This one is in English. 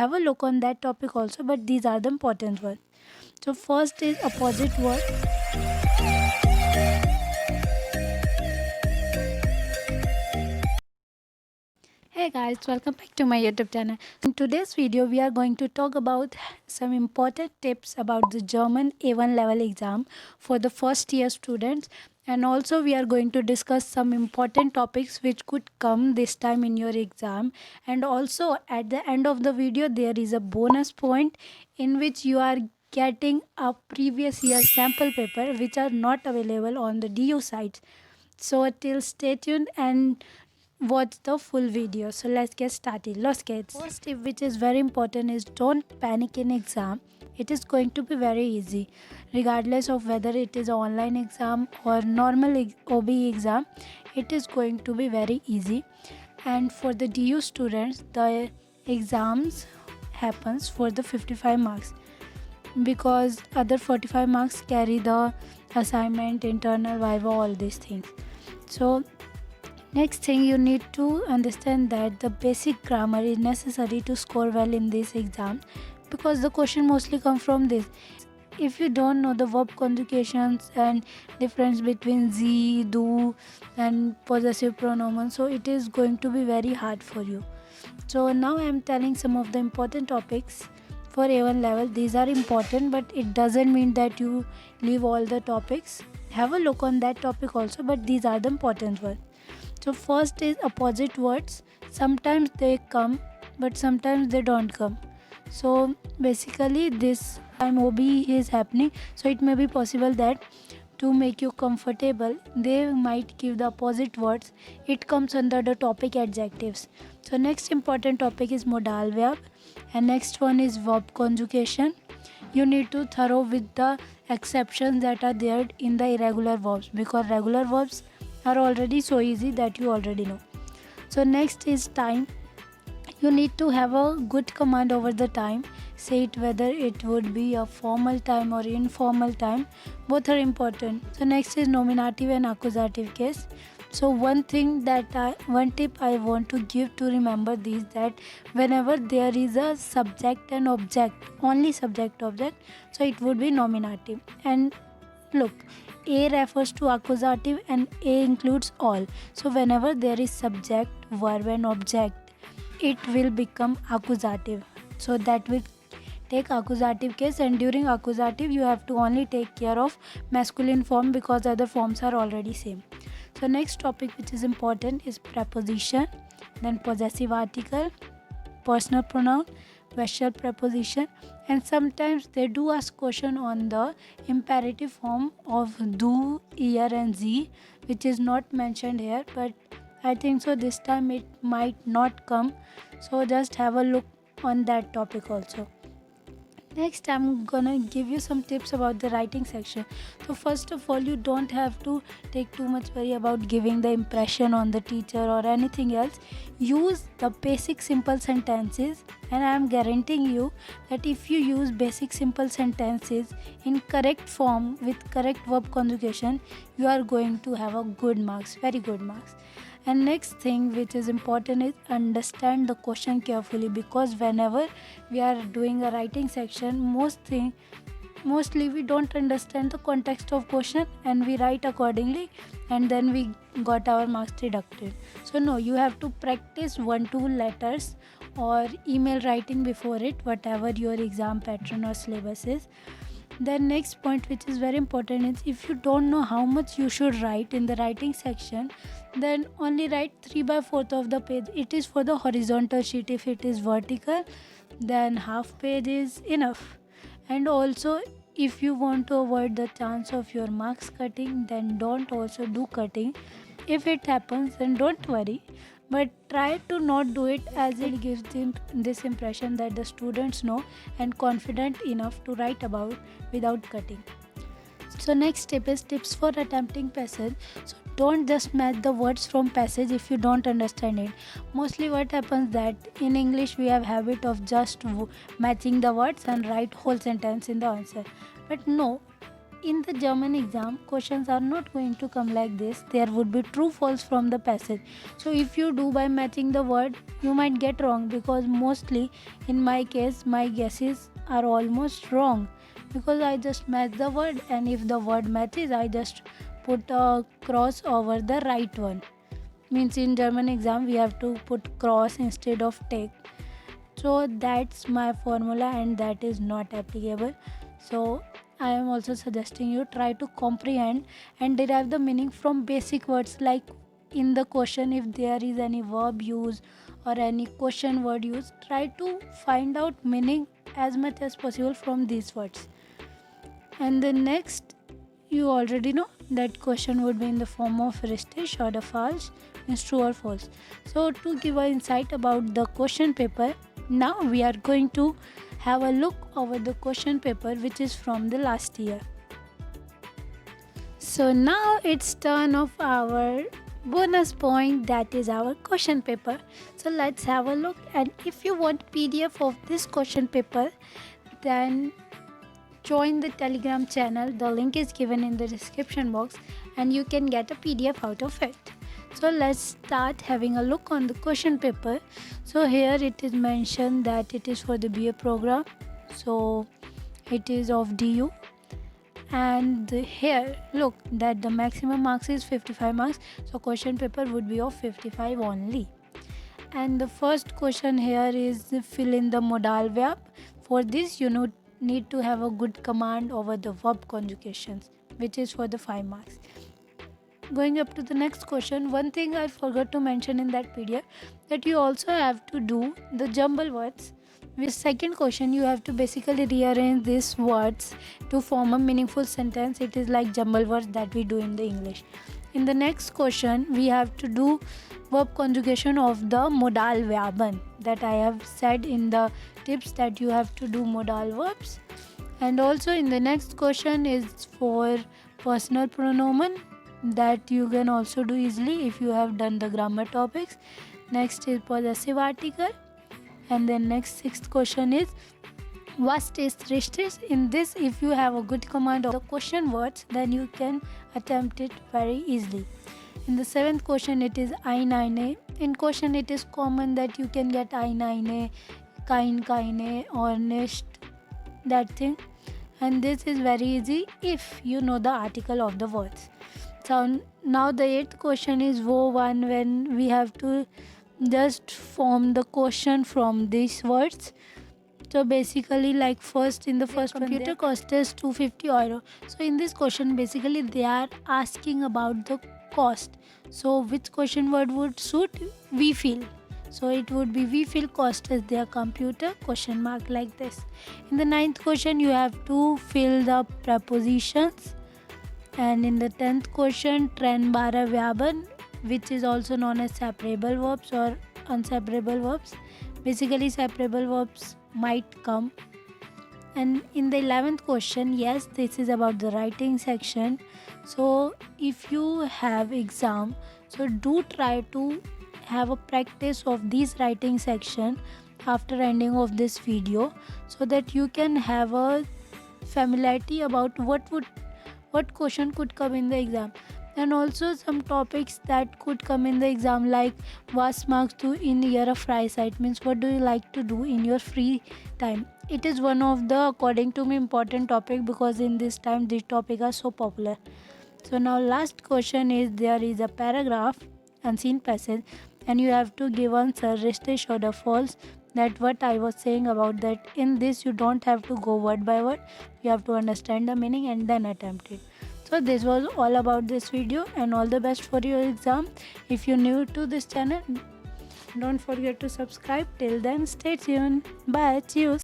have a look on that topic also, but these are the important ones. So first is opposite word. Hey guys, welcome back to my YouTube channel. In today's video, we are going to talk about some important tips about the German A1 level exam for the first year students, and also we are going to discuss some important topics which could come this time in your exam. And also at the end of the video, there is a bonus point in which you are getting a previous year sample paper which are not available on the DU sites. So till stay tuned and watch the full video. So let's get started. Los kids. First tip which is very important is don't panic in exam. It is going to be very easy regardless of whether it is an online exam or normal OBE exam. It is going to be very easy. And for the DU students, the exams happens for the 55 marks because other 45 marks carry the assignment, internal, viva, all these things. So next thing, you need to understand that the basic grammar is necessary to score well in this exam because the question mostly come from this. If you don't know the verb conjugations and difference between sie, du and possessive pronoun, so it is going to be very hard for you. So now I am telling some of the important topics for A1 level. These are important, but it doesn't mean that you leave all the topics. Have a look on that topic also, but these are the important ones. So first is opposite words. Sometimes they come, but sometimes they don't come. So basically this time OB is happening. So it may be possible that to make you comfortable, they might give the opposite words. It comes under the topic adjectives. So next important topic is modal verb. And next one is verb conjugation. You need to thorough with the exceptions that are there in the irregular verbs because regular verbs are already so easy that you already know. So next is time. You need to have a good command over the time. Say it whether it would be a formal time or informal time. Both are important. So next is nominative and accusative case. So one tip I want to give to remember this, that whenever there is a subject and object, only subject object, so it would be nominative. And look, A refers to accusative and A includes all. So whenever there is subject, verb and object, it will become accusative. So that will take accusative case, and during accusative you have to only take care of masculine form because other forms are already same. So next topic which is important is preposition, then possessive article, personal pronoun, special preposition, and sometimes they do ask question on the imperative form of do, er and sie, which is not mentioned here, but I think so this time it might not come. So just have a look on that topic also. Next, I'm gonna give you some tips about the writing section. So first of all, you don't have to take too much worry about giving the impression on the teacher or anything else. Use the basic simple sentences, and I am guaranteeing you that if you use basic simple sentences in correct form with correct verb conjugation, you are going to have a good marks, very good marks. And next thing which is important is understand the question carefully, because whenever we are doing a writing section, mostly we don't understand the context of question and we write accordingly, and then we got our marks deducted. So no, you have to practice 1-2 letters or email writing before it, whatever your exam pattern or syllabus is. Then next point which is very important is, if you don't know how much you should write in the writing section, then only write 3/4 of the page. It is for the horizontal sheet. If it is vertical, then half page is enough. And also, if you want to avoid the chance of your marks cutting, then don't also do cutting. If it happens, then don't worry, but try to not do it, as it gives them this impression that the students know and confident enough to write about without cutting. So next tip is tips for attempting passage. So don't just match the words from passage if you don't understand it. Mostly what happens that in English we have habit of just matching the words and write whole sentence in the answer. But no, in the German exam, questions are not going to come like this. There would be true false from the passage. So if you do by matching the word, you might get wrong, because mostly in my case my guesses are almost wrong, because I just match the word, and if the word matches I just put a cross over the right one. Means in German exam we have to put cross instead of take. So that's my formula, and that is not applicable. So I am also suggesting you try to comprehend and derive the meaning from basic words, like in the question if there is any verb use or any question word use, try to find out meaning as much as possible from these words. And the next, you already know that question would be in the form of richtig or the false, means true or false. So to give an insight about the question paper, now we are going to have a look over the question paper which is from the last year. So now it's turn of our bonus point, that is our question paper. So let's have a look, and if you want PDF of this question paper, then join the Telegram channel. The link is given in the description box and you can get a PDF out of it. So let's start having a look on the question paper. So here it is mentioned that it is for the BA program. So it is of DU, and here look that the maximum marks is 55 marks. So question paper would be of 55 only. And the first question here is fill in the modal verb. For this you need to have a good command over the verb conjugations, which is for the 5 marks. Going up to the next question, one thing I forgot to mention in that PDF, that you also have to do the jumble words. With second question, you have to basically rearrange these words to form a meaningful sentence. It is like jumble words that we do in the English. In the next question, we have to do verb conjugation of the modal verben, that I have said in the tips that you have to do modal verbs. And also in the next question is for personal pronoun, that you can also do easily if you have done the grammar topics. Next is possessive article, and then next sixth question is was ist richtig. In this, if you have a good command of the question words, then you can attempt it very easily. In the seventh question, it is ein eine. In question, it is common that you can get ein eine, kein keine, or nicht, that thing. And this is very easy if you know the article of the words. So now the eighth question is wo, one, when. We have to just form the question from these words. So basically, like first in the first one, computer cost is 250 euro. So in this question, basically they are asking about the cost. So which question word would suit? We feel. So it would be we feel cost is their computer, question mark, like this. In the ninth question, you have to fill the prepositions. And in the 10th question, trennbare Verben, which is also known as separable verbs or unseparable verbs. Basically, separable verbs might come. And in the 11th question, yes, this is about the writing section. So if you have exam, so do try to have a practice of this writing section after ending of this video, so that you can have a familiarity about what question could come in the exam. And also some topics that could come in the exam, like was magst du in your Freizeit, means what do you like to do in your free time. It is one of the, according to me, important topic, because in this time these topics are so popular. So now last question is, there is a paragraph, unseen passage, and you have to give answer richtig or false. That what I was saying about that. In this you don't have to go word by word, you have to understand the meaning and then attempt it. So this was all about this video, and all the best for your exam. If you're new to this channel, don't forget to subscribe. Till then, stay tuned. Bye. Cheers.